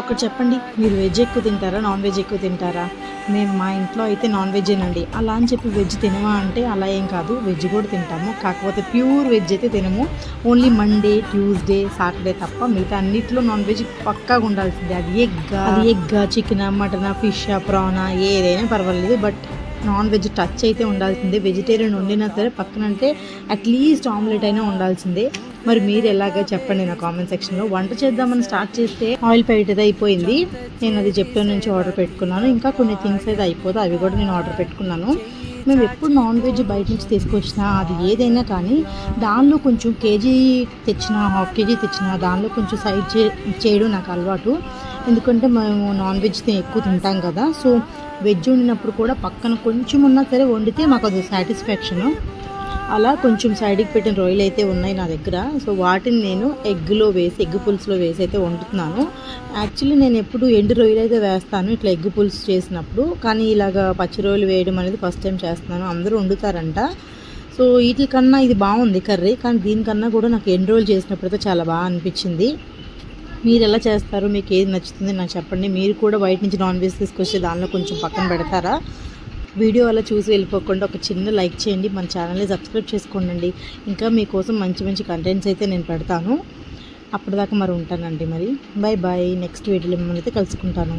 ఒకటి చెప్పండి, మీరు వెజ్ ఎక్కువ తింటారా, నాన్ వెజ్ ఎక్కువ తింటారా? మేము మా ఇంట్లో అయితే నాన్ వెజ్జేనండి. అలా అని చెప్పి వెజ్ తినమా అంటే అలా ఏం కాదు, వెజ్ కూడా తింటాము. కాకపోతే ప్యూర్ వెజ్ అయితే తినము. ఓన్లీ మండే, ట్యూస్డే, సాటర్డే తప్ప మిగతా అన్నిట్లో నాన్ వెజ్ పక్కాగా ఉండాల్సిందే. అది ఎగ్గా, చికెనా, మటనా, ఫిషా, ప్రానా ఏదైనా పర్వాలేదు, బట్ నాన్ వెజ్ టచ్ అయితే ఉండాల్సిందే. వెజిటేరియన్ వండినా సరే పక్కనంటే అట్లీస్ట్ ఆమ్లెట్ అయినా ఉండాల్సిందే. మరి మీరు ఎలాగో చెప్పండి నా కామెంట్ సెక్షన్లో. వంట చేద్దామని స్టార్ట్ చేస్తే ఆయిల్ ప్యాకెట్ అయితే అయిపోయింది. నేను అది జెప్టో నుంచి ఆర్డర్ పెట్టుకున్నాను. ఇంకా కొన్ని థింగ్స్ అయితే అయిపోతాయి, అవి కూడా నేను ఆర్డర్ పెట్టుకున్నాను. మేము ఎప్పుడు నాన్ వెజ్ బయట నుంచి తీసుకొచ్చినా అది ఏదైనా కానీ దానిలో కొంచెం కేజీ తెచ్చినా, హాఫ్ కేజీ తెచ్చినా దానిలో కొంచెం సైడ్ చేయడం నాకు అలవాటు. ఎందుకంటే మేము నాన్ వెజ్ ఎక్కువ తింటాం కదా, సో వెజ్ వండినప్పుడు కూడా పక్కన కొంచెం ఉన్నా సరే వండితే మాకు అది సాటిస్ఫాక్షను. అలా కొంచెం సైడ్కి పెట్టిన రొయ్యలు అయితే ఉన్నాయి నా దగ్గర. సో వాటిని నేను ఎగ్ పులుసులో వేసి అయితే వండుతున్నాను. యాక్చువల్లీ నేను ఎప్పుడు ఎండు రొయ్యలు అయితే వేస్తాను ఇట్లా ఎగ్ పులుసు చేసినప్పుడు, కానీ ఇలాగ పచ్చి రొయ్యలు వేయడం అనేది ఫస్ట్ టైం చేస్తున్నాను. అందరూ వండుతారంట. సో వీటికన్నా ఇది బాగుంది కర్రీ, కానీ దీనికన్నా కూడా నాకు ఎండు రొయ్యలు చేసినప్పుడు అయితే చాలా బాగా అనిపించింది. మీరు ఎలా చేస్తారు, మీకు ఏది నచ్చుతుంది నాకు చెప్పండి. మీరు కూడా బయట నుంచి నాన్ వెజ్ తీసుకొచ్చి దానిలో కొంచెం పక్కన పెడతారా? వీడియో అలా చూసి వెళ్ళిపోకుండా ఒక చిన్న లైక్ చేయండి, మన ఛానల్ని సబ్స్క్రైబ్ చేసుకోండి. ఇంకా మీకోసం మంచి మంచి కంటెంట్స్ అయితే నేను పెడతాను. అప్పటిదాకా మరి ఉంటానండి. మరి బాయ్ బాయ్. నెక్స్ట్ వీడియోలో మిమ్మల్ని అయితే కలుసుకుంటాను.